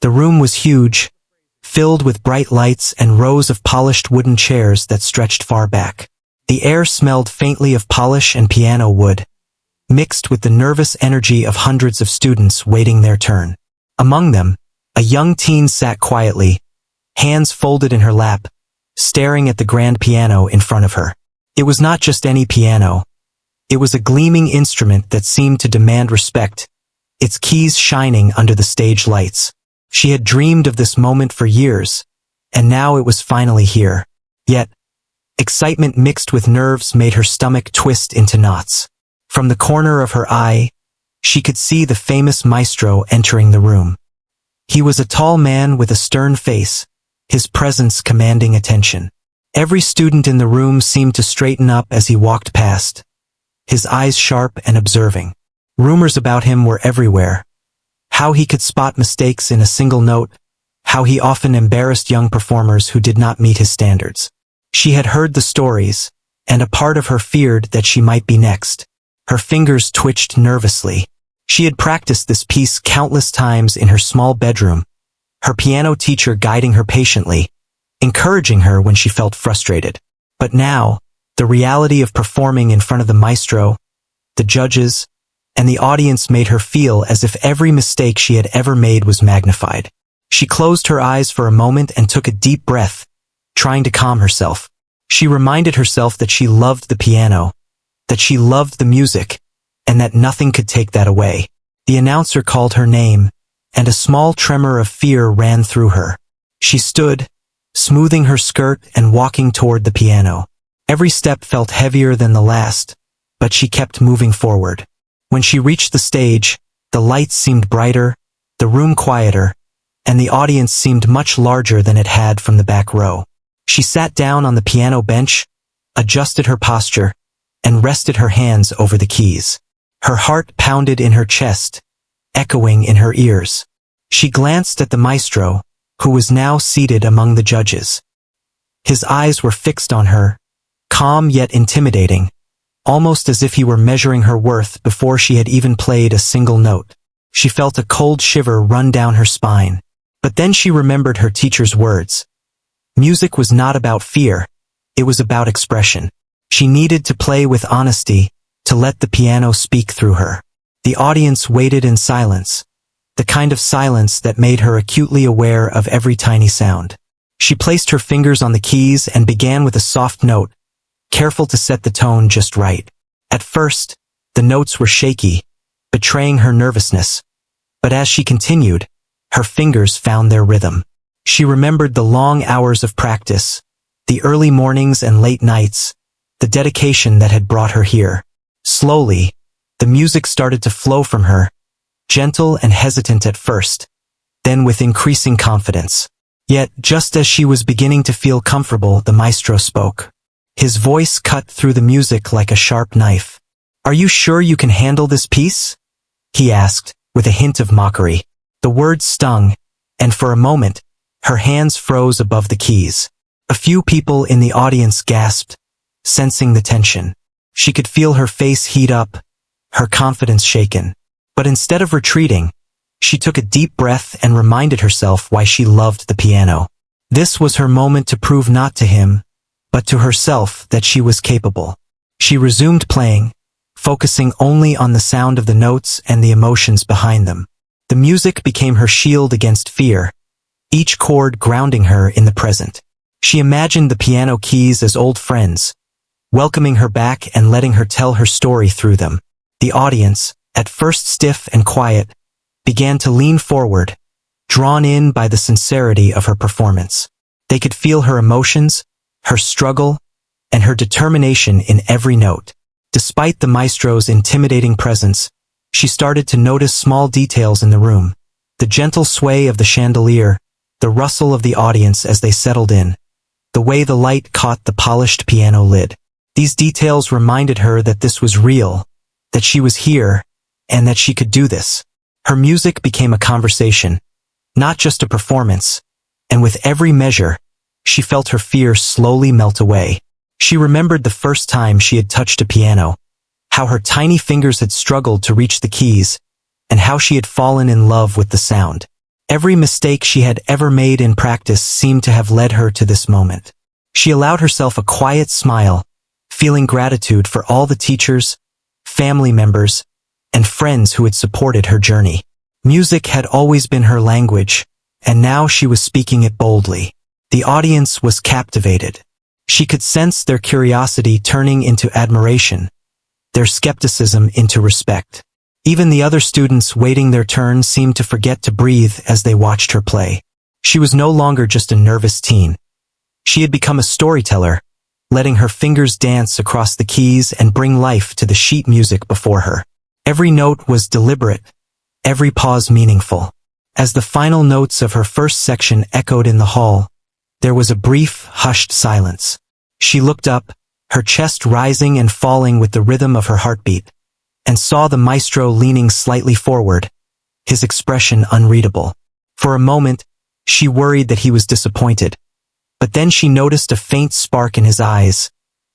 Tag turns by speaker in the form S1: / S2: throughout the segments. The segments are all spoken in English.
S1: The room was huge, filled with bright lights and rows of polished wooden chairs that stretched far back. The air smelled faintly of polish and piano wood, mixed with the nervous energy of hundreds of students waiting their turn. Among them, a young teen sat quietly, hands folded in her lap, staring at the grand piano in front of her. It was not just any piano. It was a gleaming instrument that seemed to demand respect, its keys shining under the stage lights. She had dreamed of this moment for years, and now it was finally here. Yet, excitement mixed with nerves made her stomach twist into knots. From the corner of her eye, she could see the famous Maestro entering the room. He was a tall man with a stern face, his presence commanding attention. Every student in the room seemed to straighten up as he walked past, his eyes sharp and observing. Rumors about him were everywhere. How he could spot mistakes in a single note, how he often embarrassed young performers who did not meet his standards. She had heard the stories, and a part of her feared that she might be next. Her fingers twitched nervously. She had practiced this piece countless times in her small bedroom, her piano teacher guiding her patiently, encouraging her when she felt frustrated. But now, the reality of performing in front of the maestro, the judges, and the audience made her feel as if every mistake she had ever made was magnified. She closed her eyes for a moment and took a deep breath, trying to calm herself. She reminded herself that she loved the piano, that she loved the music, and that nothing could take that away. The announcer called her name, and a small tremor of fear ran through her. She stood, smoothing her skirt and walking toward the piano. Every step felt heavier than the last, but she kept moving forward. When she reached the stage, the lights seemed brighter, the room quieter, and the audience seemed much larger than it had from the back row. She sat down on the piano bench, adjusted her posture, and rested her hands over the keys. Her heart pounded in her chest, echoing in her ears. She glanced at the maestro, who was now seated among the judges. His eyes were fixed on her, calm yet intimidating, almost as if he were measuring her worth before she had even played a single note. She felt a cold shiver run down her spine. But then she remembered her teacher's words. Music was not about fear, it was about expression. She needed to play with honesty, to let the piano speak through her. The audience waited in silence, the kind of silence that made her acutely aware of every tiny sound. She placed her fingers on the keys and began with a soft note, careful to set the tone just right. At first, the notes were shaky, betraying her nervousness. But as she continued, her fingers found their rhythm. She remembered the long hours of practice, the early mornings and late nights, the dedication that had brought her here. Slowly, the music started to flow from her, gentle and hesitant at first, then with increasing confidence. Yet, just as she was beginning to feel comfortable, the maestro spoke. His voice cut through the music like a sharp knife. "Are you sure you can handle this piece?" he asked, with a hint of mockery. The words stung, and for a moment, her hands froze above the keys. A few people in the audience gasped, sensing the tension. She could feel her face heat up, her confidence shaken. But instead of retreating, she took a deep breath and reminded herself why she loved the piano. This was her moment to prove not to him, but to herself that she was capable. She resumed playing, focusing only on the sound of the notes and the emotions behind them. The music became her shield against fear, each chord grounding her in the present. She imagined the piano keys as old friends, welcoming her back and letting her tell her story through them. The audience, at first stiff and quiet, began to lean forward, drawn in by the sincerity of her performance. They could feel her emotions, her struggle, and her determination in every note. Despite the maestro's intimidating presence, she started to notice small details in the room. The gentle sway of the chandelier, the rustle of the audience as they settled in, the way the light caught the polished piano lid. These details reminded her that this was real, that she was here, and that she could do this. Her music became a conversation, not just a performance, and with every measure, she felt her fear slowly melt away. She remembered the first time she had touched a piano, how her tiny fingers had struggled to reach the keys, and how she had fallen in love with the sound. Every mistake she had ever made in practice seemed to have led her to this moment. She allowed herself a quiet smile, feeling gratitude for all the teachers, family members, and friends who had supported her journey. Music had always been her language, and now she was speaking it boldly. The audience was captivated. She could sense their curiosity turning into admiration, their skepticism into respect. Even the other students waiting their turn seemed to forget to breathe as they watched her play. She was no longer just a nervous teen. She had become a storyteller, letting her fingers dance across the keys and bring life to the sheet music before her. Every note was deliberate, every pause meaningful. As the final notes of her first section echoed in the hall, there was a brief, hushed silence. She looked up, her chest rising and falling with the rhythm of her heartbeat, and saw the maestro leaning slightly forward, his expression unreadable. For a moment, she worried that he was disappointed, but then she noticed a faint spark in his eyes,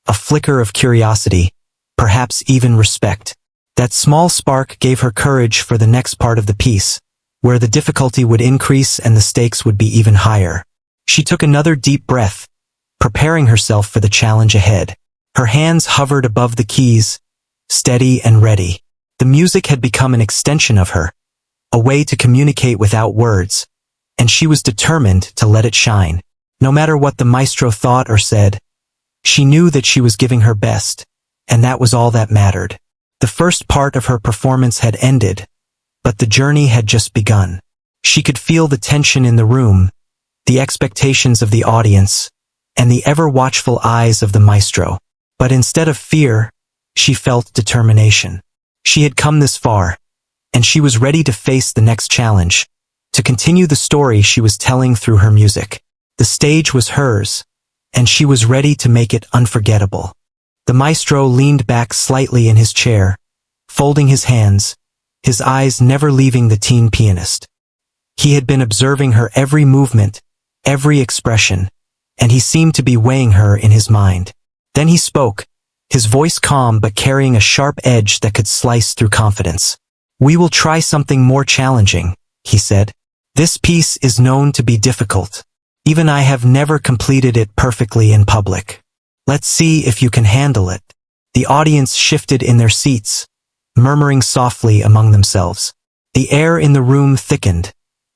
S1: a flicker of curiosity, perhaps even respect. That small spark gave her courage for the next part of the piece, where the difficulty would increase and the stakes would be even higher. She took another deep breath, preparing herself for the challenge ahead. Her hands hovered above the keys, steady and ready. The music had become an extension of her, a way to communicate without words, and she was determined to let it shine. No matter what the maestro thought or said, she knew that she was giving her best, and that was all that mattered. The first part of her performance had ended, but the journey had just begun. She could feel the tension in the room, the expectations of the audience, and the ever-watchful eyes of the maestro. But instead of fear, she felt determination. She had come this far, and she was ready to face the next challenge, to continue the story she was telling through her music. The stage was hers, and she was ready to make it unforgettable. The maestro leaned back slightly in his chair, folding his hands, his eyes never leaving the teen pianist. He had been observing her every movement, every expression, and he seemed to be weighing her in his mind. Then he spoke, his voice calm but carrying a sharp edge that could slice through confidence. "We will try something more challenging," he said. "This piece is known to be difficult. Even I have never completed it perfectly in public. Let's see if you can handle it." The audience shifted in their seats, murmuring softly among themselves. The air in the room thickened,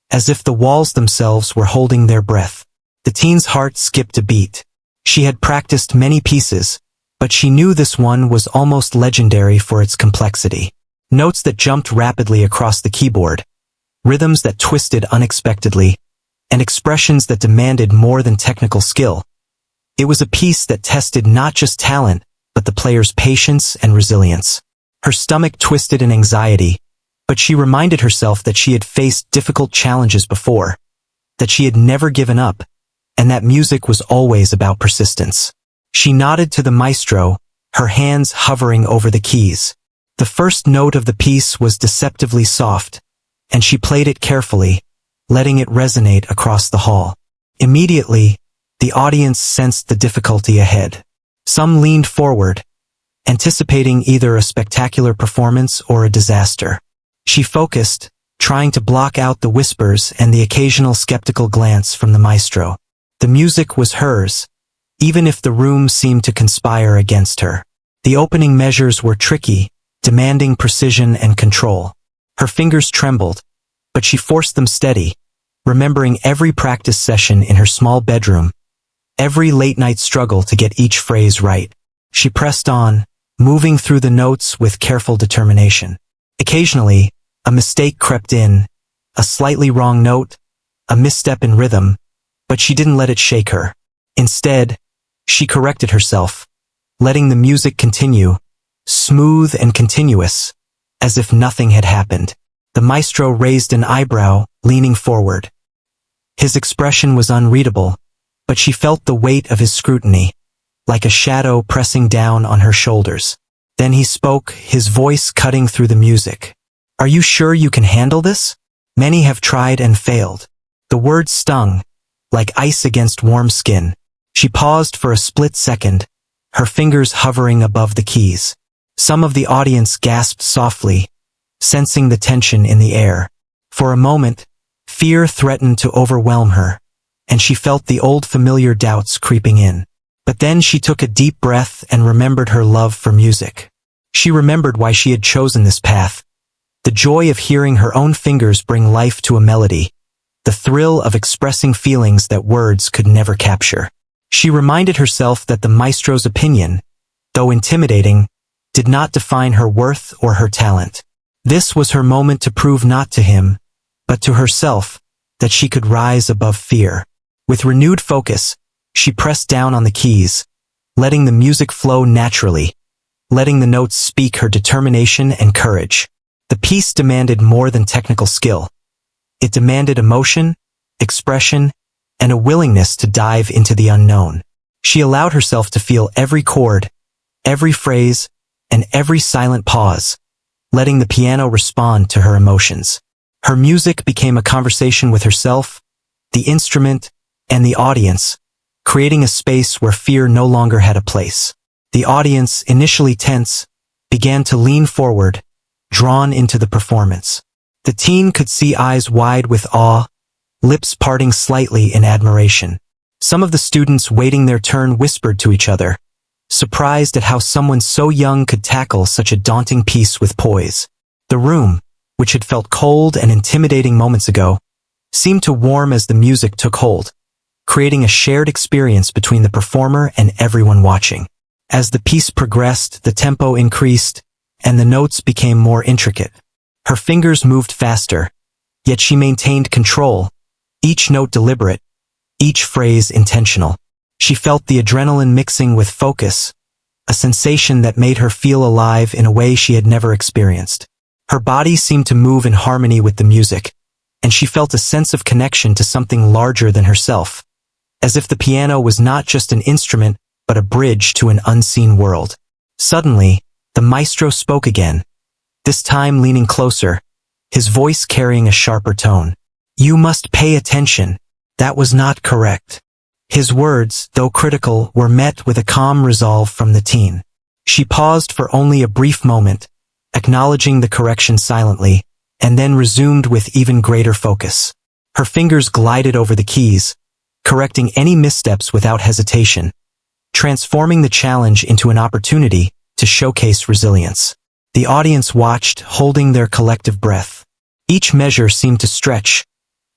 S1: as if the walls themselves were holding their breath. The teen's heart skipped a beat. She had practiced many pieces, but she knew this one was almost legendary for its complexity. Notes that jumped rapidly across the keyboard, rhythms that twisted unexpectedly, and expressions that demanded more than technical skill. It was a piece that tested not just talent, but the player's patience and resilience. Her stomach twisted in anxiety, but she reminded herself that she had faced difficult challenges before, that she had never given up, and that music was always about persistence. She nodded to the maestro, her hands hovering over the keys. The first note of the piece was deceptively soft, and she played it carefully, letting it resonate across the hall. Immediately, the audience sensed the difficulty ahead. Some leaned forward, anticipating either a spectacular performance or a disaster. She focused, trying to block out the whispers and the occasional skeptical glance from the maestro. The music was hers, even if the room seemed to conspire against her. The opening measures were tricky, demanding precision and control. Her fingers trembled, but she forced them steady, remembering every practice session in her small bedroom, every late-night struggle to get each phrase right. She pressed on, moving through the notes with careful determination. Occasionally, a mistake crept in, a slightly wrong note, a misstep in rhythm, but she didn't let it shake her. Instead, she corrected herself, letting the music continue, smooth and continuous, as if nothing had happened. The maestro raised an eyebrow, leaning forward. His expression was unreadable, but she felt the weight of his scrutiny, like a shadow pressing down on her shoulders. Then he spoke, his voice cutting through the music. "Are you sure you can handle this? Many have tried and failed." The words stung, like ice against warm skin. She paused for a split second, her fingers hovering above the keys. Some of the audience gasped softly, sensing the tension in the air. For a moment, Fear threatened to overwhelm her, and she felt the old familiar doubts creeping in. But then she took a deep breath and remembered her love for music. She remembered why she had chosen this path. The joy of hearing her own fingers bring life to a melody, the thrill of expressing feelings that words could never capture. She reminded herself that the maestro's opinion, though intimidating, did not define her worth or her talent. This was her moment to prove not to him, but to herself, that she could rise above fear. With renewed focus, she pressed down on the keys, letting the music flow naturally, letting the notes speak her determination and courage. The piece demanded more than technical skill. It demanded emotion, expression, and a willingness to dive into the unknown. She allowed herself to feel every chord, every phrase, and every silent pause, letting the piano respond to her emotions. Her music became a conversation with herself, the instrument, and the audience, creating a space where fear no longer had a place. The audience, initially tense, began to lean forward, drawn into the performance. The teen could see eyes wide with awe, lips parting slightly in admiration. Some of the students waiting their turn whispered to each other, surprised at how someone so young could tackle such a daunting piece with poise. The room, which had felt cold and intimidating moments ago, seemed to warm as the music took hold, creating a shared experience between the performer and everyone watching. As the piece progressed, the tempo increased, and the notes became more intricate. Her fingers moved faster, yet she maintained control, each note deliberate, each phrase intentional. She felt the adrenaline mixing with focus, a sensation that made her feel alive in a way she had never experienced. Her body seemed to move in harmony with the music, and she felt a sense of connection to something larger than herself, as if the piano was not just an instrument, but a bridge to an unseen world. Suddenly, the maestro spoke again, this time leaning closer, his voice carrying a sharper tone. "You must pay attention. That was not correct." His words, though critical, were met with a calm resolve from the teen. She paused for only a brief moment, acknowledging the correction silently, and then resumed with even greater focus. Her fingers glided over the keys, correcting any missteps without hesitation, transforming the challenge into an opportunity to showcase resilience. The audience watched, holding their collective breath. Each measure seemed to stretch,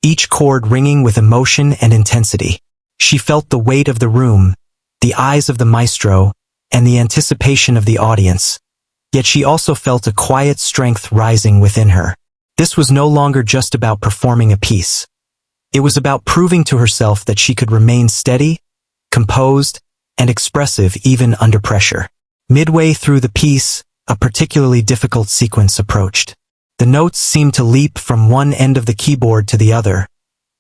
S1: each chord ringing with emotion and intensity. She felt the weight of the room, the eyes of the maestro, and the anticipation of the audience. Yet she also felt a quiet strength rising within her. This was no longer just about performing a piece. It was about proving to herself that she could remain steady, composed, and expressive even under pressure. Midway through the piece, a particularly difficult sequence approached. The notes seemed to leap from one end of the keyboard to the other,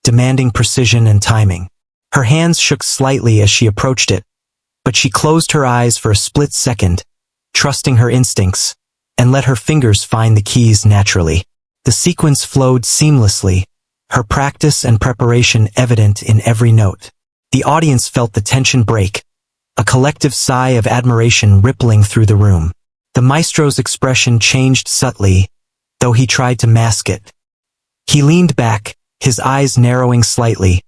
S1: demanding precision and timing. Her hands shook slightly as she approached it, but she closed her eyes for a split second, trusting her instincts, and let her fingers find the keys naturally. The sequence flowed seamlessly, her practice and preparation evident in every note. The audience felt the tension break, a collective sigh of admiration rippling through the room. The maestro's expression changed subtly, though he tried to mask it. He leaned back, his eyes narrowing slightly,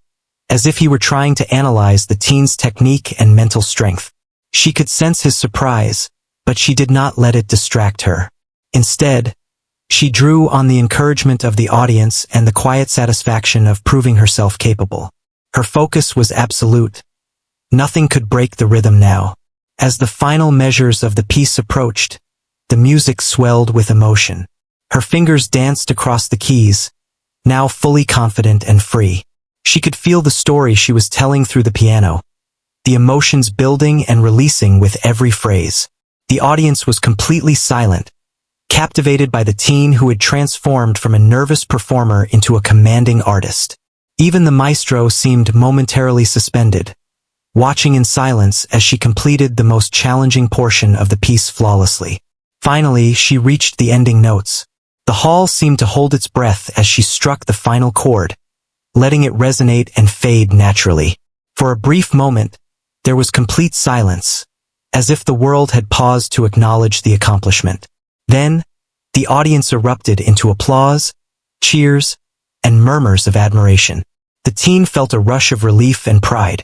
S1: as if he were trying to analyze the teen's technique and mental strength. She could sense his surprise, but she did not let it distract her. Instead, she drew on the encouragement of the audience and the quiet satisfaction of proving herself capable. Her focus was absolute. Nothing could break the rhythm now. As the final measures of the piece approached, the music swelled with emotion. Her fingers danced across the keys, now fully confident and free. She could feel the story she was telling through the piano, the emotions building and releasing with every phrase. The audience was completely silent, captivated by the teen who had transformed from a nervous performer into a commanding artist. Even the maestro seemed momentarily suspended, watching in silence as she completed the most challenging portion of the piece flawlessly. Finally, she reached the ending notes. The hall seemed to hold its breath as she struck the final chord, letting it resonate and fade naturally. For a brief moment, there was complete silence, as if the world had paused to acknowledge the accomplishment. Then, the audience erupted into applause, cheers, and murmurs of admiration. The teen felt a rush of relief and pride,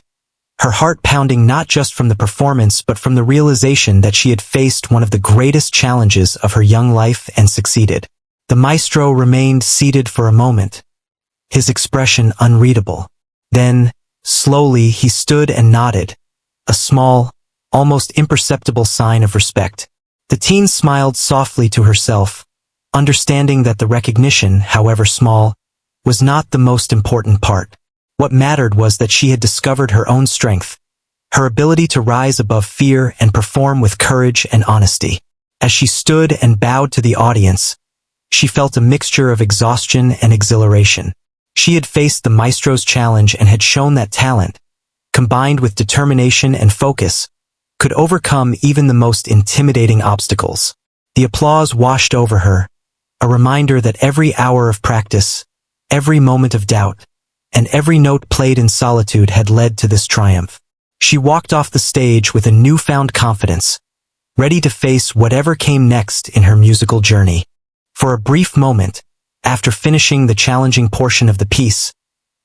S1: her heart pounding not just from the performance but from the realization that she had faced one of the greatest challenges of her young life and succeeded. The maestro remained seated for a moment, his expression unreadable. Then, slowly, he stood and nodded, a small, almost imperceptible sign of respect. The teen smiled softly to herself, understanding that the recognition, however small, was not the most important part. What mattered was that she had discovered her own strength, her ability to rise above fear and perform with courage and honesty. As she stood and bowed to the audience, she felt a mixture of exhaustion and exhilaration. She had faced the maestro's challenge and had shown that talent, combined with determination and focus, could overcome even the most intimidating obstacles. The applause washed over her, a reminder that every hour of practice, every moment of doubt, and every note played in solitude had led to this triumph. She walked off the stage with a newfound confidence, ready to face whatever came next in her musical journey. For a brief moment, after finishing the challenging portion of the piece,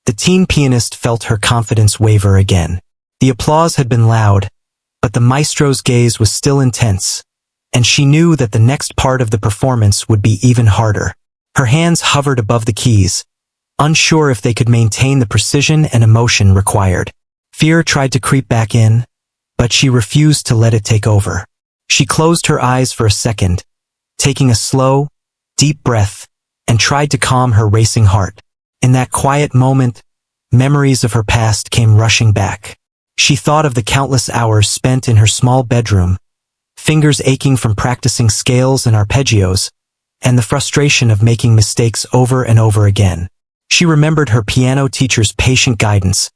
S1: the teen pianist felt her confidence waver again. The applause had been loud, but the maestro's gaze was still intense, and she knew that the next part of the performance would be even harder. Her hands hovered above the keys, unsure if they could maintain the precision and emotion required. Fear tried to creep back in, but she refused to let it take over. She closed her eyes for a second, taking a slow, deep breath, and tried to calm her racing heart. In that quiet moment, memories of her past came rushing back. She thought of the countless hours spent in her small bedroom, fingers aching from practicing scales and arpeggios, and the frustration of making mistakes over and over again. She remembered her piano teacher's patient guidance,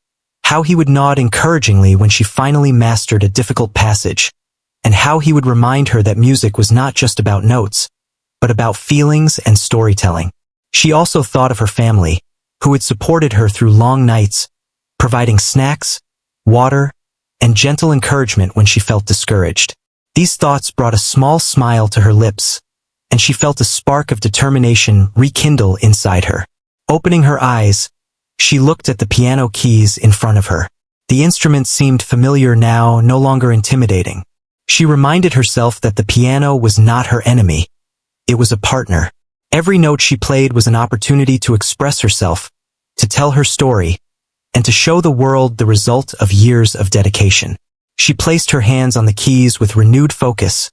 S1: how he would nod encouragingly when she finally mastered a difficult passage, and how he would remind her that music was not just about notes, but about feelings and storytelling. She also thought of her family, who had supported her through long nights, providing snacks, water, and gentle encouragement when she felt discouraged. These thoughts brought a small smile to her lips, and she felt a spark of determination rekindle inside her. Opening her eyes, she looked at the piano keys in front of her. The instrument seemed familiar now, no longer intimidating. She reminded herself that the piano was not her enemy. It was a partner. Every note she played was an opportunity to express herself, to tell her story, and to show the world the result of years of dedication. She placed her hands on the keys with renewed focus,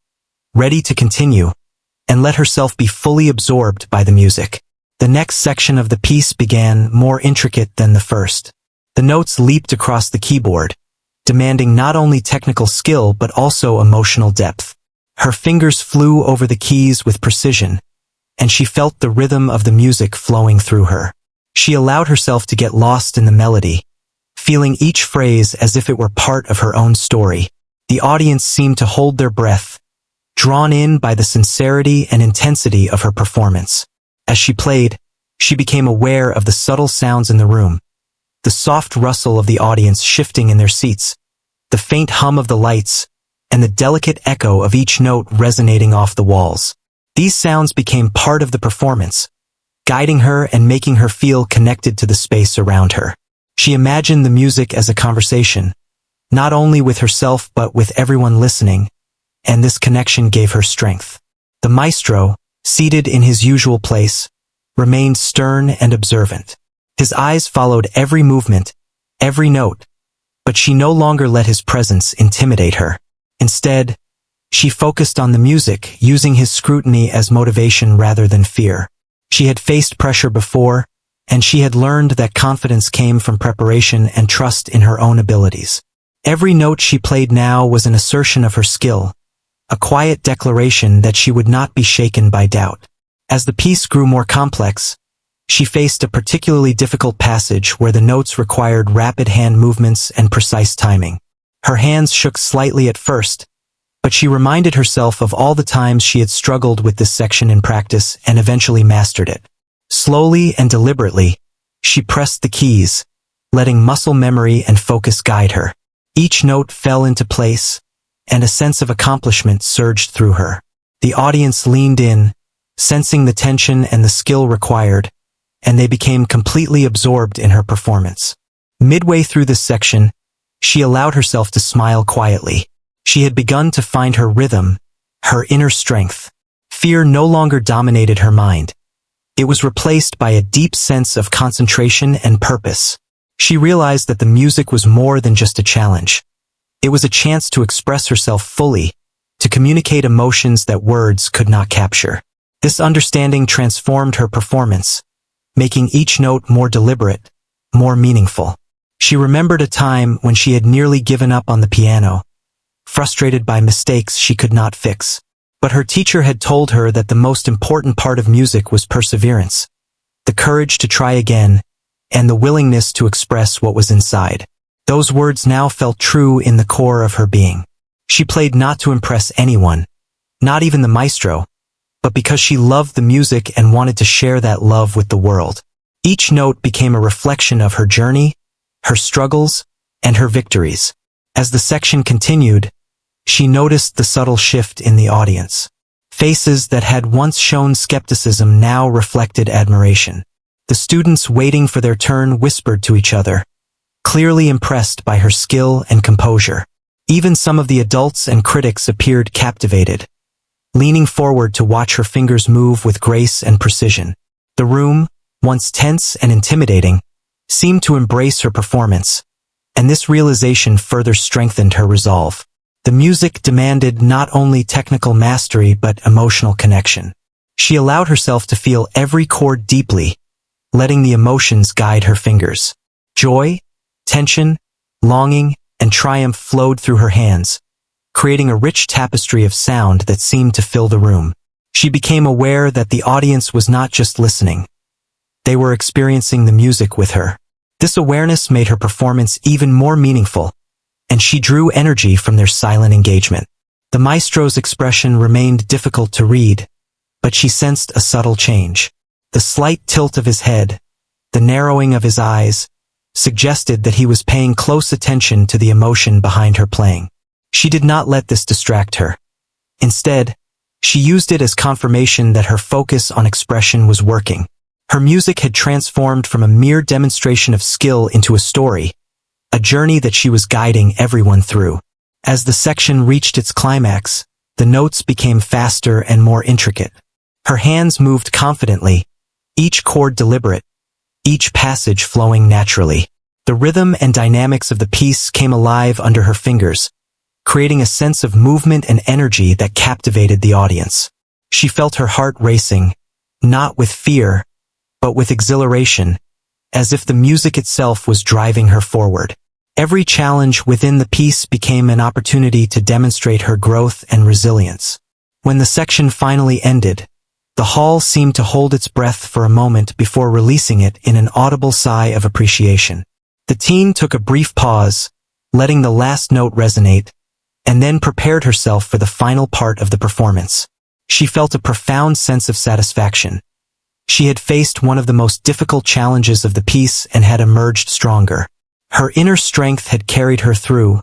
S1: ready to continue, and let herself be fully absorbed by the music. The next section of the piece began, more intricate than the first. The notes leaped across the keyboard, demanding not only technical skill but also emotional depth. Her fingers flew over the keys with precision, and she felt the rhythm of the music flowing through her. She allowed herself to get lost in the melody, feeling each phrase as if it were part of her own story. The audience seemed to hold their breath, drawn in by the sincerity and intensity of her performance. As she played, she became aware of the subtle sounds in the room, the soft rustle of the audience shifting in their seats, the faint hum of the lights, and the delicate echo of each note resonating off the walls. These sounds became part of the performance, guiding her and making her feel connected to the space around her. She imagined the music as a conversation, not only with herself but with everyone listening, and this connection gave her strength. The maestro, seated in his usual place, remained stern and observant. His eyes followed every movement, every note, but she no longer let his presence intimidate her. Instead, she focused on the music, using his scrutiny as motivation rather than fear. She had faced pressure before, and she had learned that confidence came from preparation and trust in her own abilities. Every note she played now was an assertion of her skill, a quiet declaration that she would not be shaken by doubt. As the piece grew more complex, she faced a particularly difficult passage where the notes required rapid hand movements and precise timing. Her hands shook slightly at first, but she reminded herself of all the times she had struggled with this section in practice and eventually mastered it. Slowly and deliberately, she pressed the keys, letting muscle memory and focus guide her. Each note fell into place, and a sense of accomplishment surged through her. The audience leaned in, sensing the tension and the skill required, and they became completely absorbed in her performance. Midway through this section, she allowed herself to smile quietly. She had begun to find her rhythm, her inner strength. Fear no longer dominated her mind. It was replaced by a deep sense of concentration and purpose. She realized that the music was more than just a challenge. It was a chance to express herself fully, to communicate emotions that words could not capture. This understanding transformed her performance, making each note more deliberate, more meaningful. She remembered a time when she had nearly given up on the piano, frustrated by mistakes she could not fix. But her teacher had told her that the most important part of music was perseverance, the courage to try again, and the willingness to express what was inside. Those words now felt true in the core of her being. She played not to impress anyone, not even the maestro, but because she loved the music and wanted to share that love with the world. Each note became a reflection of her journey, her struggles, and her victories. As the section continued, she noticed the subtle shift in the audience. Faces that had once shown skepticism now reflected admiration. The students waiting for their turn whispered to each other, clearly impressed by her skill and composure. Even some of the adults and critics appeared captivated, leaning forward to watch her fingers move with grace and precision. The room, once tense and intimidating, seemed to embrace her performance, and this realization further strengthened her resolve. The music demanded not only technical mastery but emotional connection. She allowed herself to feel every chord deeply, letting the emotions guide her fingers. Joy, tension, longing, and triumph flowed through her hands, creating a rich tapestry of sound that seemed to fill the room. She became aware that the audience was not just listening. They were experiencing the music with her. This awareness made her performance even more meaningful, and she drew energy from their silent engagement. The maestro's expression remained difficult to read, but she sensed a subtle change. The slight tilt of his head, the narrowing of his eyes, suggested that he was paying close attention to the emotion behind her playing. She did not let this distract her. Instead, she used it as confirmation that her focus on expression was working. Her music had transformed from a mere demonstration of skill into a story, a journey that she was guiding everyone through. As the section reached its climax, the notes became faster and more intricate. Her hands moved confidently, each chord deliberate, each passage flowing naturally. The rhythm and dynamics of the piece came alive under her fingers, creating a sense of movement and energy that captivated the audience. She felt her heart racing, not with fear, but with exhilaration, as if the music itself was driving her forward. Every challenge within the piece became an opportunity to demonstrate her growth and resilience. When the section finally ended, the hall seemed to hold its breath for a moment before releasing it in an audible sigh of appreciation. The teen took a brief pause, letting the last note resonate, and then prepared herself for the final part of the performance. She felt a profound sense of satisfaction. She had faced one of the most difficult challenges of the piece and had emerged stronger. Her inner strength had carried her through,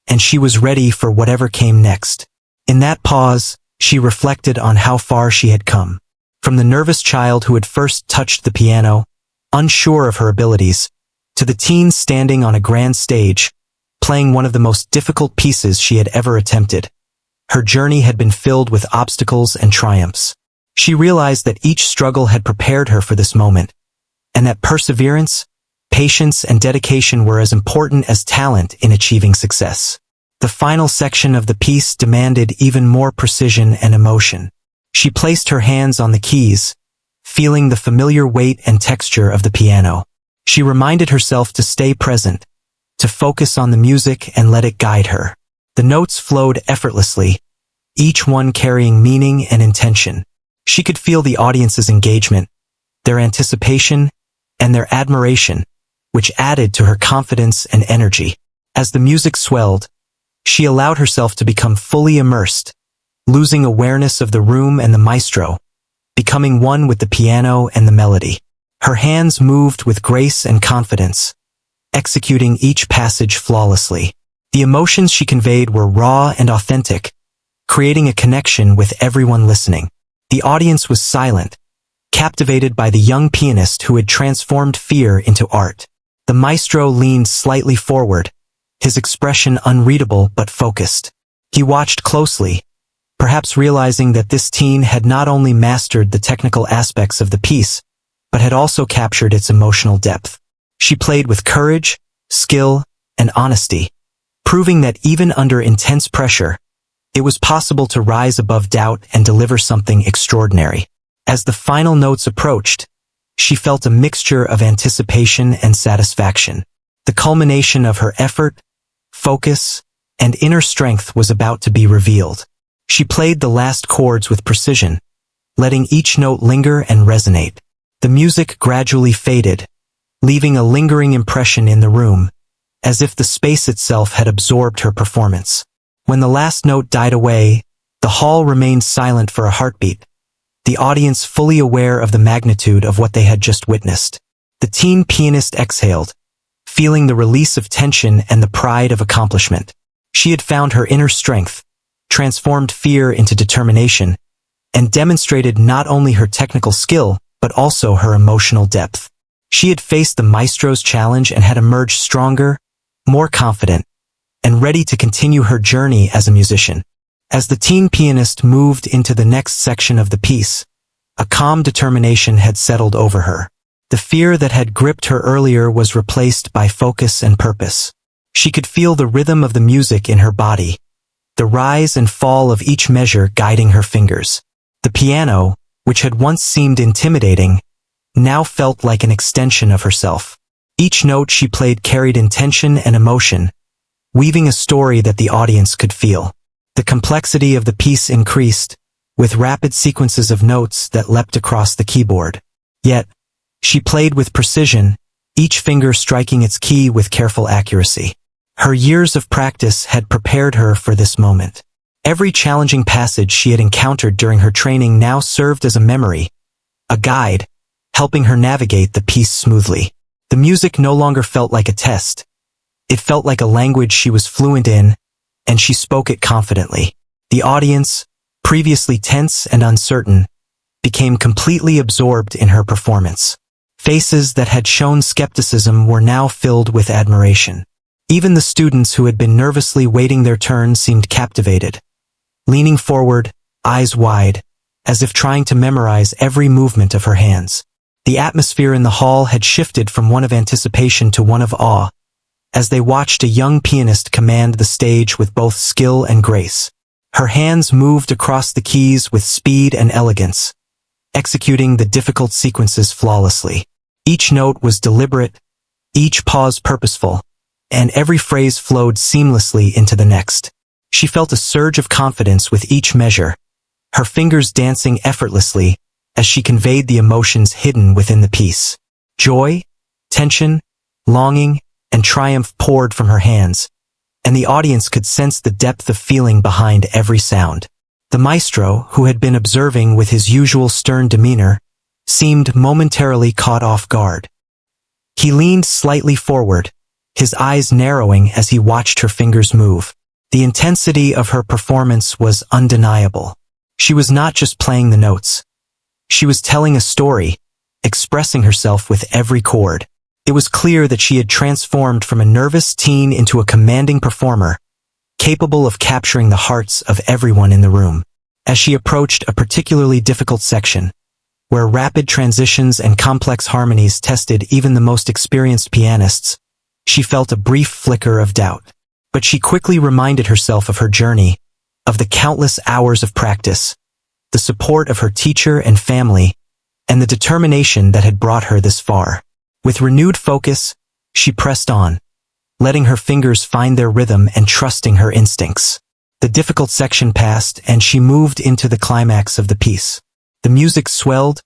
S1: and she was ready for whatever came next. In that pause, she reflected on how far she had come. From the nervous child who had first touched the piano, unsure of her abilities, to the teen standing on a grand stage, playing one of the most difficult pieces she had ever attempted. Her journey had been filled with obstacles and triumphs. She realized that each struggle had prepared her for this moment, and that perseverance, patience, and dedication were as important as talent in achieving success. The final section of the piece demanded even more precision and emotion. She placed her hands on the keys, feeling the familiar weight and texture of the piano. She reminded herself to stay present, to focus on the music and let it guide her. The notes flowed effortlessly, each one carrying meaning and intention. She could feel the audience's engagement, their anticipation, and their admiration, which added to her confidence and energy. As the music swelled, she allowed herself to become fully immersed, losing awareness of the room and the maestro, becoming one with the piano and the melody. Her hands moved with grace and confidence, executing each passage flawlessly. The emotions she conveyed were raw and authentic, creating a connection with everyone listening. The audience was silent, captivated by the young pianist who had transformed fear into art. The maestro leaned slightly forward, his expression unreadable but focused. He watched closely, perhaps realizing that this teen had not only mastered the technical aspects of the piece, but had also captured its emotional depth. She played with courage, skill, and honesty, proving that even under intense pressure, it was possible to rise above doubt and deliver something extraordinary. As the final notes approached, she felt a mixture of anticipation and satisfaction. The culmination of her effort, focus, and inner strength was about to be revealed. She played the last chords with precision, letting each note linger and resonate. The music gradually faded, leaving a lingering impression in the room, as if the space itself had absorbed her performance. When the last note died away, the hall remained silent for a heartbeat, the audience fully aware of the magnitude of what they had just witnessed. The teen pianist exhaled, feeling the release of tension and the pride of accomplishment. She had found her inner strength, transformed fear into determination, and demonstrated not only her technical skill, but also her emotional depth. She had faced the maestro's challenge and had emerged stronger, more confident, and ready to continue her journey as a musician. As the teen pianist moved into the next section of the piece, a calm determination had settled over her. The fear that had gripped her earlier was replaced by focus and purpose. She could feel the rhythm of the music in her body, the rise and fall of each measure guiding her fingers. The piano, which had once seemed intimidating, now felt like an extension of herself. Each note she played carried intention and emotion, weaving a story that the audience could feel. The complexity of the piece increased, with rapid sequences of notes that leapt across the keyboard. Yet, she played with precision, each finger striking its key with careful accuracy. Her years of practice had prepared her for this moment. Every challenging passage she had encountered during her training now served as a memory, a guide, helping her navigate the piece smoothly. The music no longer felt like a test. It felt like a language she was fluent in, and she spoke it confidently. The audience, previously tense and uncertain, became completely absorbed in her performance. Faces that had shown skepticism were now filled with admiration. Even the students who had been nervously waiting their turn seemed captivated, leaning forward, eyes wide, as if trying to memorize every movement of her hands. The atmosphere in the hall had shifted from one of anticipation to one of awe, as they watched a young pianist command the stage with both skill and grace. Her hands moved across the keys with speed and elegance, executing the difficult sequences flawlessly. Each note was deliberate, each pause purposeful, and every phrase flowed seamlessly into the next. She felt a surge of confidence with each measure, her fingers dancing effortlessly as she conveyed the emotions hidden within the piece. Joy, tension, longing, and triumph poured from her hands, and the audience could sense the depth of feeling behind every sound. The maestro, who had been observing with his usual stern demeanor, seemed momentarily caught off guard. He leaned slightly forward, his eyes narrowing as he watched her fingers move. The intensity of her performance was undeniable. She was not just playing the notes. She was telling a story, expressing herself with every chord. It was clear that she had transformed from a nervous teen into a commanding performer, capable of capturing the hearts of everyone in the room. As she approached a particularly difficult section, where rapid transitions and complex harmonies tested even the most experienced pianists, she felt a brief flicker of doubt. But she quickly reminded herself of her journey, of the countless hours of practice, the support of her teacher and family, and the determination that had brought her this far. With renewed focus, she pressed on, letting her fingers find their rhythm and trusting her instincts. The difficult section passed, and she moved into the climax of the piece. The music swelled,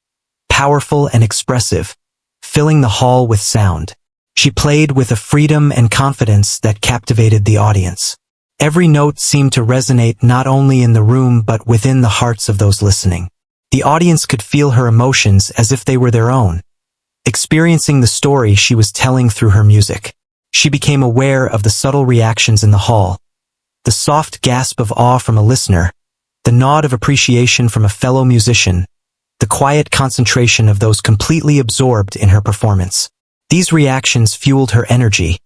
S1: powerful and expressive, filling the hall with sound. She played with a freedom and confidence that captivated the audience. Every note seemed to resonate not only in the room but within the hearts of those listening. The audience could feel her emotions as if they were their own, experiencing the story she was telling through her music. She became aware of the subtle reactions in the hall, the soft gasp of awe from a listener, the nod of appreciation from a fellow musician, the the quiet concentration of those completely absorbed in her performance. These reactions fueled her energy,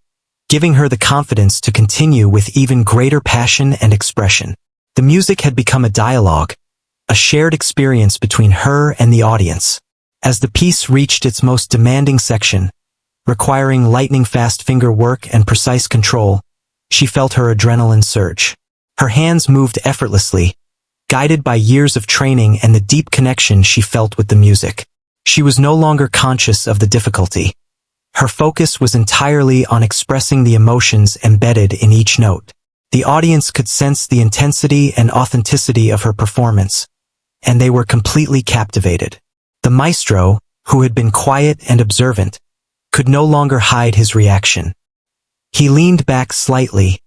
S1: giving her the confidence to continue with even greater passion and expression. The music had become a dialogue, a shared experience between her and the audience. As the piece reached its most demanding section, requiring lightning-fast finger work and precise control, she felt her adrenaline surge. Her hands moved effortlessly, guided by years of training and the deep connection she felt with the music. She was no longer conscious of the difficulty. Her focus was entirely on expressing the emotions embedded in each note. The audience could sense the intensity and authenticity of her performance, and they were completely captivated. The maestro, who had been quiet and observant, could no longer hide his reaction. He leaned back slightly,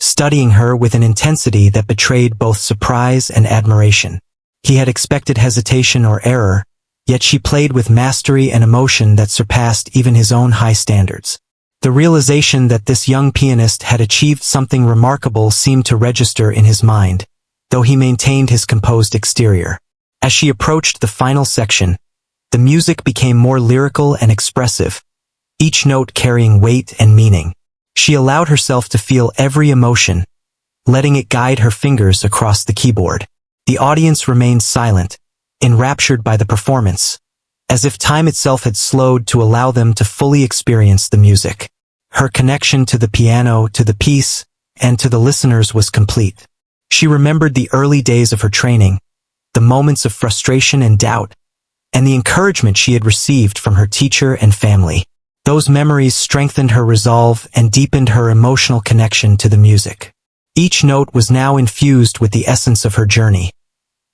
S1: studying her with an intensity that betrayed both surprise and admiration. He had expected hesitation or error, yet she played with mastery and emotion that surpassed even his own high standards. The realization that this young pianist had achieved something remarkable seemed to register in his mind, though he maintained his composed exterior. As she approached the final section, the music became more lyrical and expressive, each note carrying weight and meaning. She allowed herself to feel every emotion, letting it guide her fingers across the keyboard. The audience remained silent, enraptured by the performance, as if time itself had slowed to allow them to fully experience the music. Her connection to the piano, to the piece, and to the listeners was complete. She remembered the early days of her training, the moments of frustration and doubt, and the encouragement she had received from her teacher and family. Those memories strengthened her resolve and deepened her emotional connection to the music. Each note was now infused with the essence of her journey,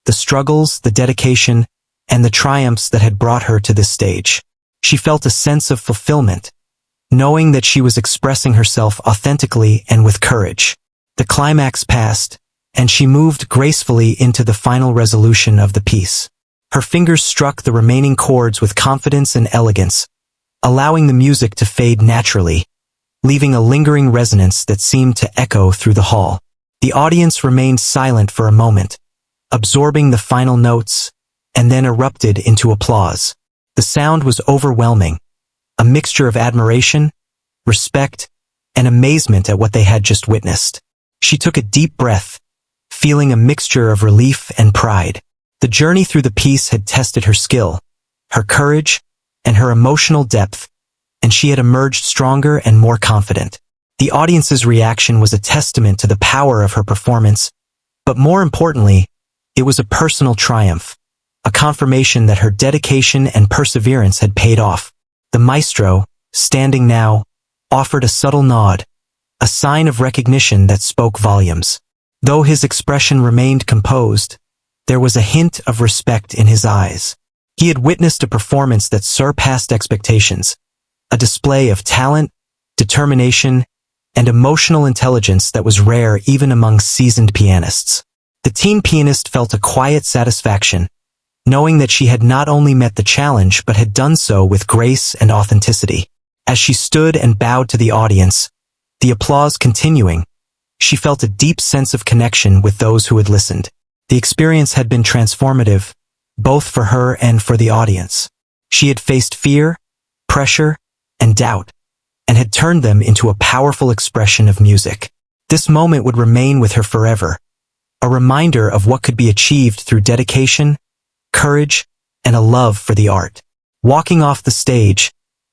S1: the struggles, the dedication, and the triumphs that had brought her to this stage. She felt a sense of fulfillment, knowing that she was expressing herself authentically and with courage. The climax passed, and she moved gracefully into the final resolution of the piece. Her fingers struck the remaining chords with confidence and elegance, allowing the music to fade naturally, leaving a lingering resonance that seemed to echo through the hall. The audience remained silent for a moment, absorbing the final notes, and then erupted into applause. The sound was overwhelming, a mixture of admiration, respect, and amazement at what they had just witnessed. She took a deep breath, feeling a mixture of relief and pride. The journey through the piece had tested her skill, her courage, and her emotional depth, and she had emerged stronger and more confident. The audience's reaction was a testament to the power of her performance, but more importantly, it was a personal triumph, a confirmation that her dedication and perseverance had paid off. The maestro, standing now, offered a subtle nod, a sign of recognition that spoke volumes. Though his expression remained composed, there was a hint of respect in his eyes. He had witnessed a performance that surpassed expectations, a display of talent, determination, and emotional intelligence that was rare even among seasoned pianists. The teen pianist felt a quiet satisfaction, knowing that she had not only met the challenge but had done so with grace and authenticity. As she stood and bowed to the audience, the applause continuing, she felt a deep sense of connection with those who had listened. The experience had been transformative, both for her and for the audience. She had faced fear, pressure, and doubt, and had turned them into a powerful expression of music. This moment would remain with her forever, a reminder of what could be achieved through dedication, courage, and a love for the art. Walking off the stage,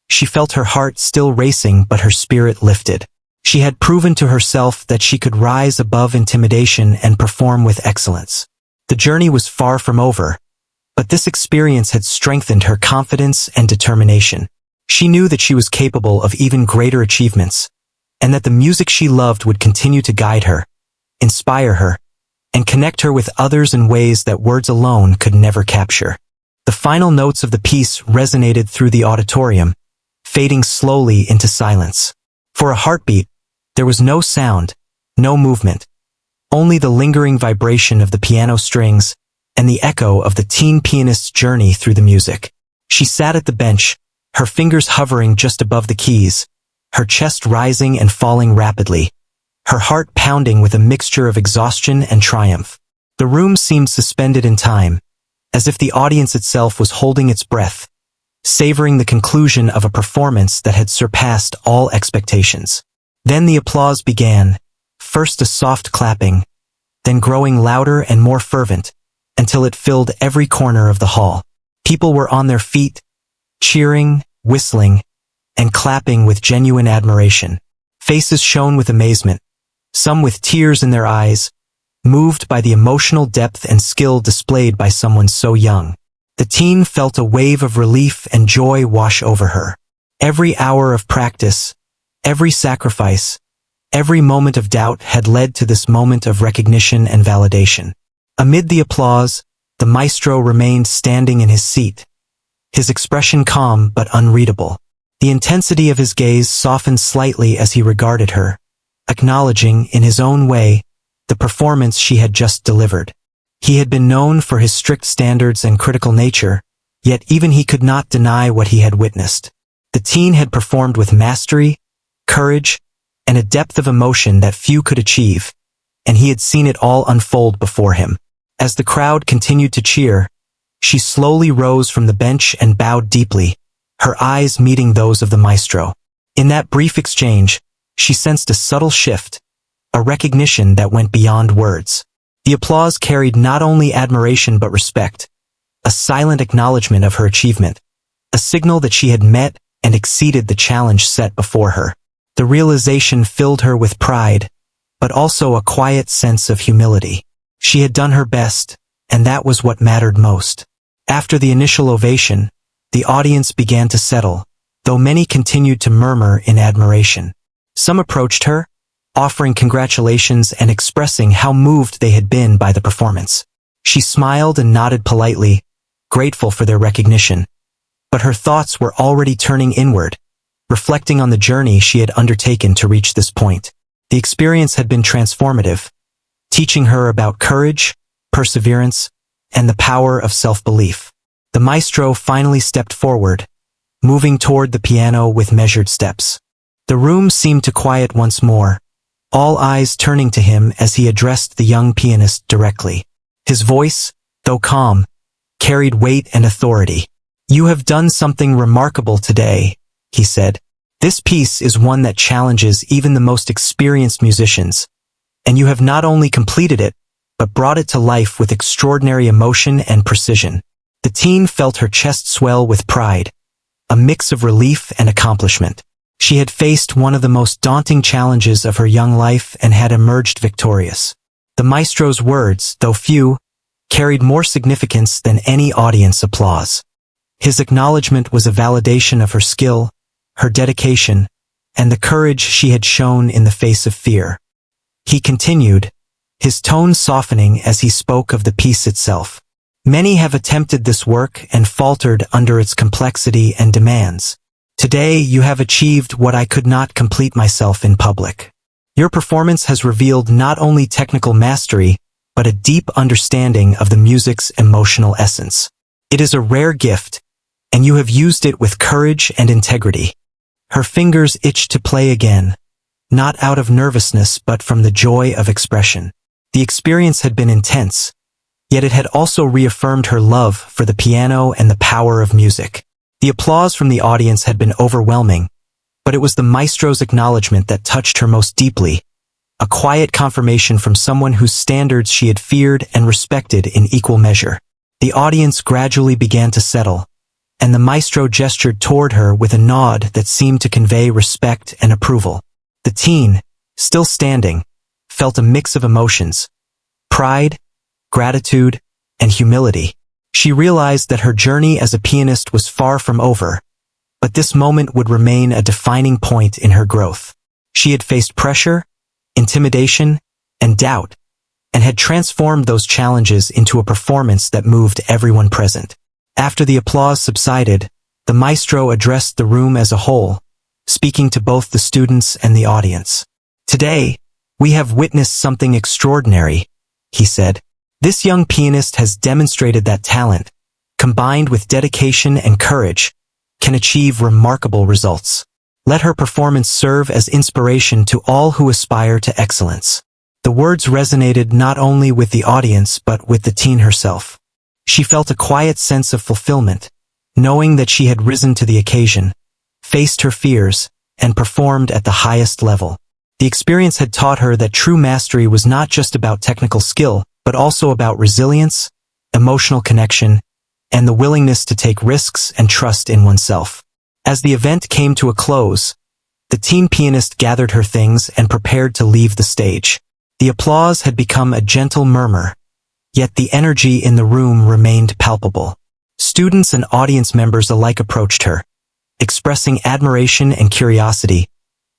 S1: she felt her heart still racing but her spirit lifted. She had proven to herself that she could rise above intimidation and perform with excellence. The journey was far from over, but this experience had strengthened her confidence and determination. She knew that she was capable of even greater achievements, and that the music she loved would continue to guide her, inspire her, and connect her with others in ways that words alone could never capture. The final notes of the piece resonated through the auditorium, fading slowly into silence. For a heartbeat, there was no sound, no movement, only the lingering vibration of the piano strings and the echo of the teen pianist's journey through the music. She sat at the bench, her fingers hovering just above the keys, her chest rising and falling rapidly, her heart pounding with a mixture of exhaustion and triumph. The room seemed suspended in time, as if the audience itself was holding its breath, savoring the conclusion of a performance that had surpassed all expectations. Then the applause began, first a soft clapping, then growing louder and more fervent, until it filled every corner of the hall. People were on their feet, cheering, whistling, and clapping with genuine admiration. Faces shone with amazement, some with tears in their eyes, moved by the emotional depth and skill displayed by someone so young. The teen felt a wave of relief and joy wash over her. Every hour of practice, every sacrifice, every moment of doubt had led to this moment of recognition and validation. Amid the applause, the maestro remained standing in his seat, his expression calm but unreadable. The intensity of his gaze softened slightly as he regarded her, acknowledging, in his own way, the performance she had just delivered. He had been known for his strict standards and critical nature, yet even he could not deny what he had witnessed. The teen had performed with mastery, courage, and a depth of emotion that few could achieve, and he had seen it all unfold before him. As the crowd continued to cheer, she slowly rose from the bench and bowed deeply, her eyes meeting those of the maestro. In that brief exchange, she sensed a subtle shift, a recognition that went beyond words. The applause carried not only admiration but respect, a silent acknowledgement of her achievement, a signal that she had met and exceeded the challenge set before her. The realization filled her with pride, but also a quiet sense of humility. She had done her best, and that was what mattered most. After the initial ovation, the audience began to settle, though many continued to murmur in admiration. Some approached her, offering congratulations and expressing how moved they had been by the performance. She smiled and nodded politely, grateful for their recognition. But her thoughts were already turning inward, reflecting on the journey she had undertaken to reach this point. The experience had been transformative, teaching her about courage, perseverance, and the power of self-belief. The maestro finally stepped forward, moving toward the piano with measured steps. The room seemed to quiet once more, all eyes turning to him as he addressed the young pianist directly. His voice, though calm, carried weight and authority. "You have done something remarkable today," he said. "This piece is one that challenges even the most experienced musicians, and you have not only completed it, but brought it to life with extraordinary emotion and precision." The teen felt her chest swell with pride, a mix of relief and accomplishment. She had faced one of the most daunting challenges of her young life and had emerged victorious. The maestro's words, though few, carried more significance than any audience applause. His acknowledgement was a validation of her skill, her dedication, and the courage she had shown in the face of fear. He continued, his tone softening as he spoke of the piece itself. "Many have attempted this work and faltered under its complexity and demands. Today you have achieved what I could not complete myself in public. Your performance has revealed not only technical mastery, but a deep understanding of the music's emotional essence. It is a rare gift, and you have used it with courage and integrity." Her fingers itched to play again, not out of nervousness but from the joy of expression. The experience had been intense, yet it had also reaffirmed her love for the piano and the power of music. The applause from the audience had been overwhelming, but it was the maestro's acknowledgement that touched her most deeply, a quiet confirmation from someone whose standards she had feared and respected in equal measure. The audience gradually began to settle, and the maestro gestured toward her with a nod that seemed to convey respect and approval. The teen, still standing, felt a mix of emotions: pride, gratitude, and humility. She realized that her journey as a pianist was far from over, but this moment would remain a defining point in her growth. She had faced pressure, intimidation, and doubt, and had transformed those challenges into a performance that moved everyone present. After the applause subsided, the maestro addressed the room as a whole, speaking to both the students and the audience. "Today, we have witnessed something extraordinary," he said. "This young pianist has demonstrated that talent, combined with dedication and courage, can achieve remarkable results. Let her performance serve as inspiration to all who aspire to excellence." The words resonated not only with the audience but with the teen herself. She felt a quiet sense of fulfillment, knowing that she had risen to the occasion, faced her fears, and performed at the highest level. The experience had taught her that true mastery was not just about technical skill, but also about resilience, emotional connection, and the willingness to take risks and trust in oneself. As the event came to a close, the teen pianist gathered her things and prepared to leave the stage. The applause had become a gentle murmur, yet the energy in the room remained palpable. Students and audience members alike approached her, expressing admiration and curiosity,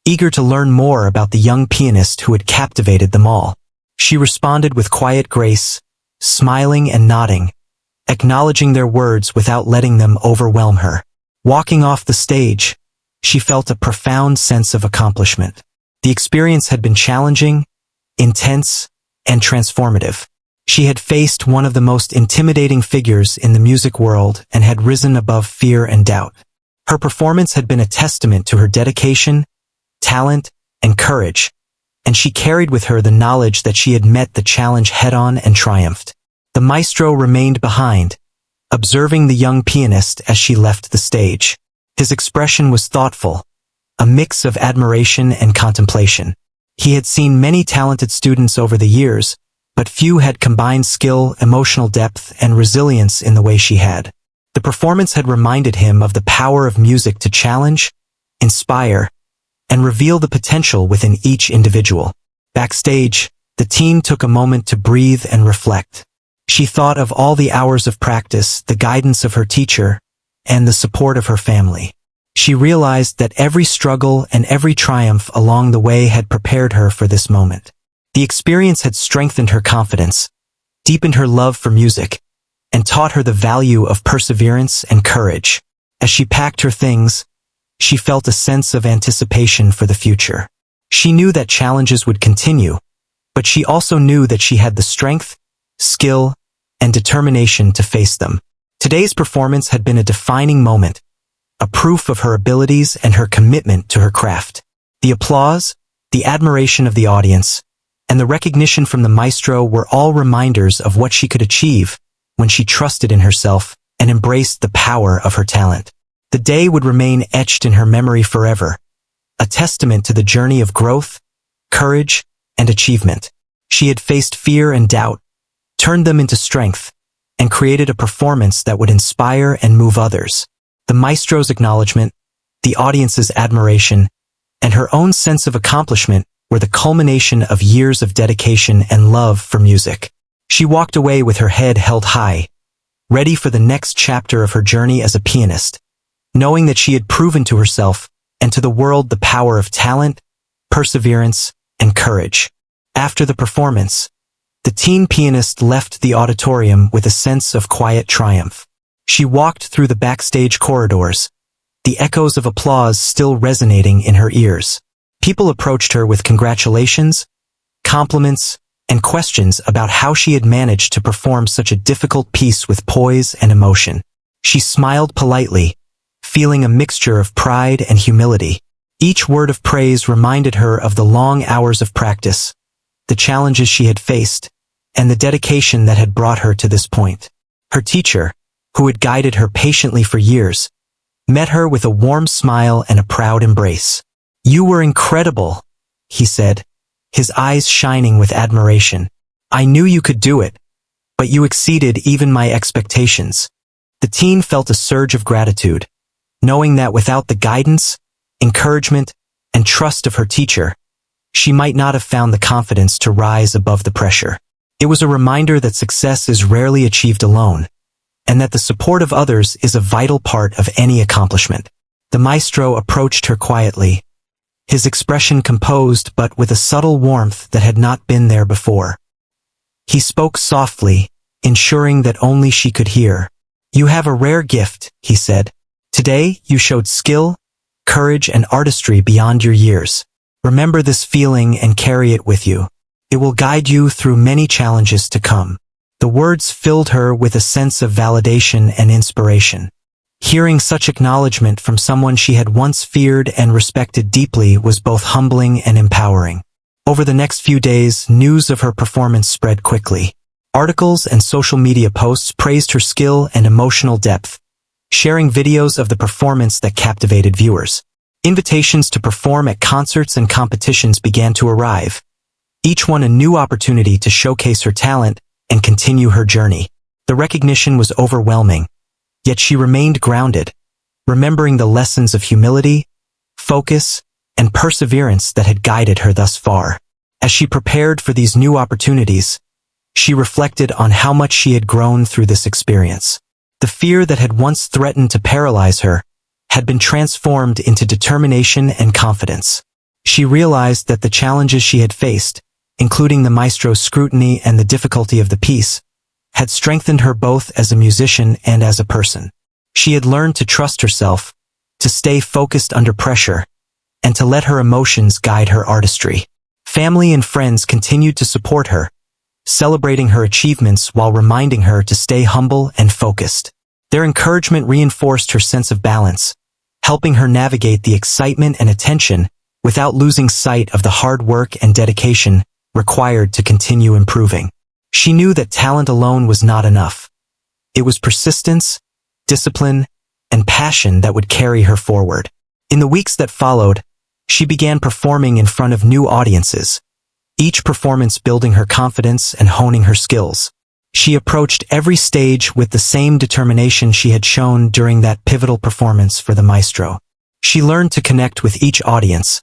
S1: eager to learn more about the young pianist who had captivated them all. She responded with quiet grace, smiling and nodding, acknowledging their words without letting them overwhelm her. Walking off the stage, she felt a profound sense of accomplishment. The experience had been challenging, intense, and transformative. She had faced one of the most intimidating figures in the music world and had risen above fear and doubt. Her performance had been a testament to her dedication, talent, and courage, and she carried with her the knowledge that she had met the challenge head-on and triumphed. The maestro remained behind, observing the young pianist as she left the stage. His expression was thoughtful, a mix of admiration and contemplation. He had seen many talented students over the years, but few had combined skill, emotional depth, and resilience in the way she had. The performance had reminded him of the power of music to challenge, inspire, and reveal the potential within each individual. Backstage, the team took a moment to breathe and reflect. She thought of all the hours of practice, the guidance of her teacher, and the support of her family. She realized that every struggle and every triumph along the way had prepared her for this moment. The experience had strengthened her confidence, deepened her love for music, and taught her the value of perseverance and courage. As she packed her things, she felt a sense of anticipation for the future. She knew that challenges would continue, but she also knew that she had the strength, skill, and determination to face them. Today's performance had been a defining moment, a proof of her abilities and her commitment to her craft. The applause, the admiration of the audience, and the recognition from the maestro were all reminders of what she could achieve when she trusted in herself and embraced the power of her talent. The day would remain etched in her memory forever, a testament to the journey of growth, courage, and achievement. She had faced fear and doubt, turned them into strength, and created a performance that would inspire and move others. The maestro's acknowledgement, the audience's admiration, and her own sense of accomplishment were the culmination of years of dedication and love for music. She walked away with her head held high, ready for the next chapter of her journey as a pianist, knowing that she had proven to herself and to the world the power of talent, perseverance, and courage. After the performance, the teen pianist left the auditorium with a sense of quiet triumph. She walked through the backstage corridors, the echoes of applause still resonating in her ears. People approached her with congratulations, compliments, and questions about how she had managed to perform such a difficult piece with poise and emotion. She smiled politely, feeling a mixture of pride and humility. Each word of praise reminded her of the long hours of practice, the challenges she had faced, and the dedication that had brought her to this point. Her teacher, who had guided her patiently for years, met her with a warm smile and a proud embrace. "You were incredible," he said, his eyes shining with admiration. "I knew you could do it, but you exceeded even my expectations." The teen felt a surge of gratitude, knowing that without the guidance, encouragement, and trust of her teacher, she might not have found the confidence to rise above the pressure. It was a reminder that success is rarely achieved alone, and that the support of others is a vital part of any accomplishment. The maestro approached her quietly, his expression composed but with a subtle warmth that had not been there before. He spoke softly, ensuring that only she could hear. "You have a rare gift," he said. "Today, you showed skill, courage, and artistry beyond your years. Remember this feeling and carry it with you. It will guide you through many challenges to come." The words filled her with a sense of validation and inspiration. Hearing such acknowledgement from someone she had once feared and respected deeply was both humbling and empowering. Over the next few days, news of her performance spread quickly. Articles and social media posts praised her skill and emotional depth, sharing videos of the performance that captivated viewers. Invitations to perform at concerts and competitions began to arrive, each one a new opportunity to showcase her talent and continue her journey. The recognition was overwhelming, yet she remained grounded, remembering the lessons of humility, focus, and perseverance that had guided her thus far. As she prepared for these new opportunities, she reflected on how much she had grown through this experience. The fear that had once threatened to paralyze her had been transformed into determination and confidence. She realized that the challenges she had faced, including the maestro's scrutiny and the difficulty of the piece, had strengthened her both as a musician and as a person. She had learned to trust herself, to stay focused under pressure, and to let her emotions guide her artistry. Family and friends continued to support her, celebrating her achievements while reminding her to stay humble and focused. Their encouragement reinforced her sense of balance, helping her navigate the excitement and attention without losing sight of the hard work and dedication required to continue improving. She knew that talent alone was not enough. It was persistence, discipline, and passion that would carry her forward. In the weeks that followed, she began performing in front of new audiences, each performance building her confidence and honing her skills. She approached every stage with the same determination she had shown during that pivotal performance for the Maestro. She learned to connect with each audience,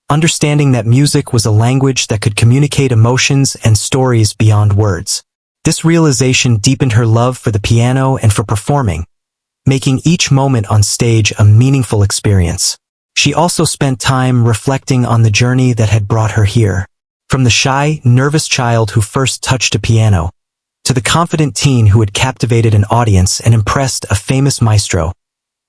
S1: understanding that music was a language that could communicate emotions and stories beyond words. This realization deepened her love for the piano and for performing, making each moment on stage a meaningful experience. She also spent time reflecting on the journey that had brought her here. From the shy, nervous child who first touched a piano, to the confident teen who had captivated an audience and impressed a famous maestro,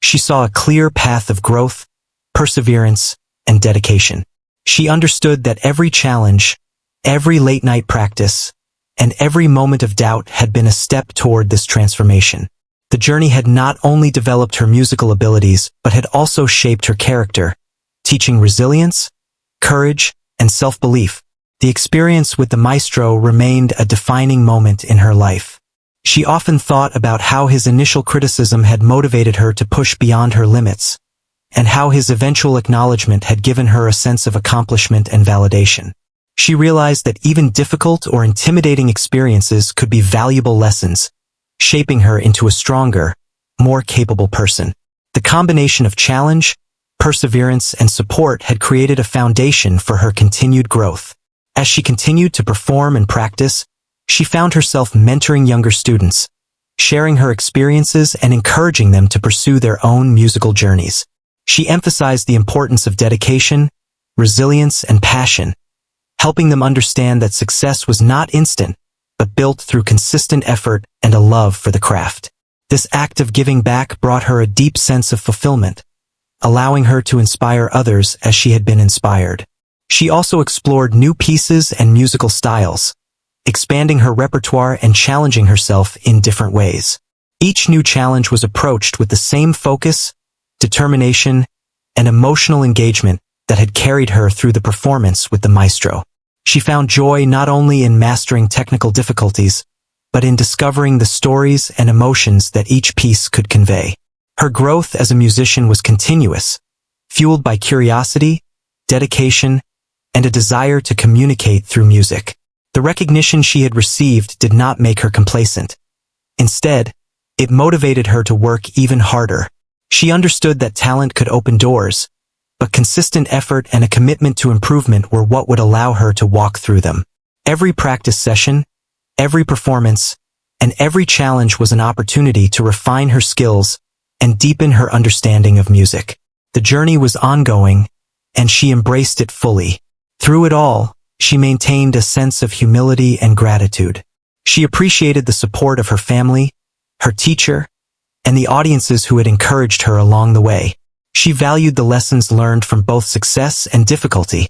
S1: she saw a clear path of growth, perseverance, and dedication. She understood that every challenge, every late-night practice, and every moment of doubt had been a step toward this transformation. The journey had not only developed her musical abilities, but had also shaped her character, teaching resilience, courage, and self-belief. The experience with the maestro remained a defining moment in her life. She often thought about how his initial criticism had motivated her to push beyond her limits, and how his eventual acknowledgement had given her a sense of accomplishment and validation. She realized that even difficult or intimidating experiences could be valuable lessons, shaping her into a stronger, more capable person. The combination of challenge, perseverance, and support had created a foundation for her continued growth. As she continued to perform and practice, she found herself mentoring younger students, sharing her experiences and encouraging them to pursue their own musical journeys. She emphasized the importance of dedication, resilience, and passion, helping them understand that success was not instant, but built through consistent effort and a love for the craft. This act of giving back brought her a deep sense of fulfillment, allowing her to inspire others as she had been inspired. She also explored new pieces and musical styles, expanding her repertoire and challenging herself in different ways. Each new challenge was approached with the same focus, determination, and emotional engagement that had carried her through the performance with the maestro. She found joy not only in mastering technical difficulties, but in discovering the stories and emotions that each piece could convey. Her growth as a musician was continuous, fueled by curiosity, dedication, and a desire to communicate through music. The recognition she had received did not make her complacent. Instead, it motivated her to work even harder. She understood that talent could open doors, but consistent effort and a commitment to improvement were what would allow her to walk through them. Every practice session, every performance, and every challenge was an opportunity to refine her skills and deepen her understanding of music. The journey was ongoing, and she embraced it fully. Through it all, she maintained a sense of humility and gratitude. She appreciated the support of her family, her teacher, and the audiences who had encouraged her along the way. She valued the lessons learned from both success and difficulty,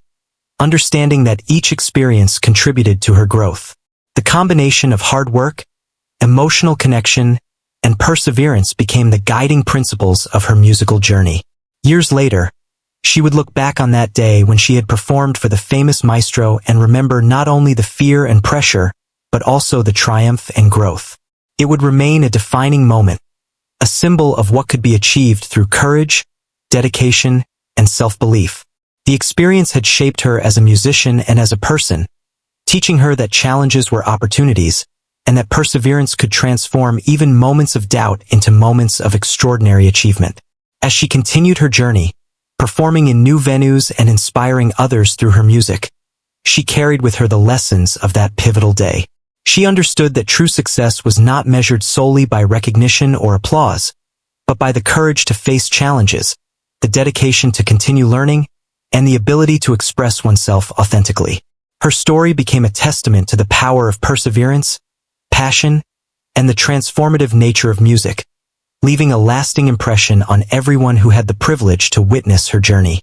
S1: understanding that each experience contributed to her growth. The combination of hard work, emotional connection, and perseverance became the guiding principles of her musical journey. Years later, she would look back on that day when she had performed for the famous maestro and remember not only the fear and pressure, but also the triumph and growth. It would remain a defining moment, a symbol of what could be achieved through courage, dedication, and self-belief. The experience had shaped her as a musician and as a person, teaching her that challenges were opportunities, and that perseverance could transform even moments of doubt into moments of extraordinary achievement. As she continued her journey, performing in new venues and inspiring others through her music, she carried with her the lessons of that pivotal day. She understood that true success was not measured solely by recognition or applause, but by the courage to face challenges, the dedication to continue learning, and the ability to express oneself authentically. Her story became a testament to the power of perseverance, passion, and the transformative nature of music, leaving a lasting impression on everyone who had the privilege to witness her journey.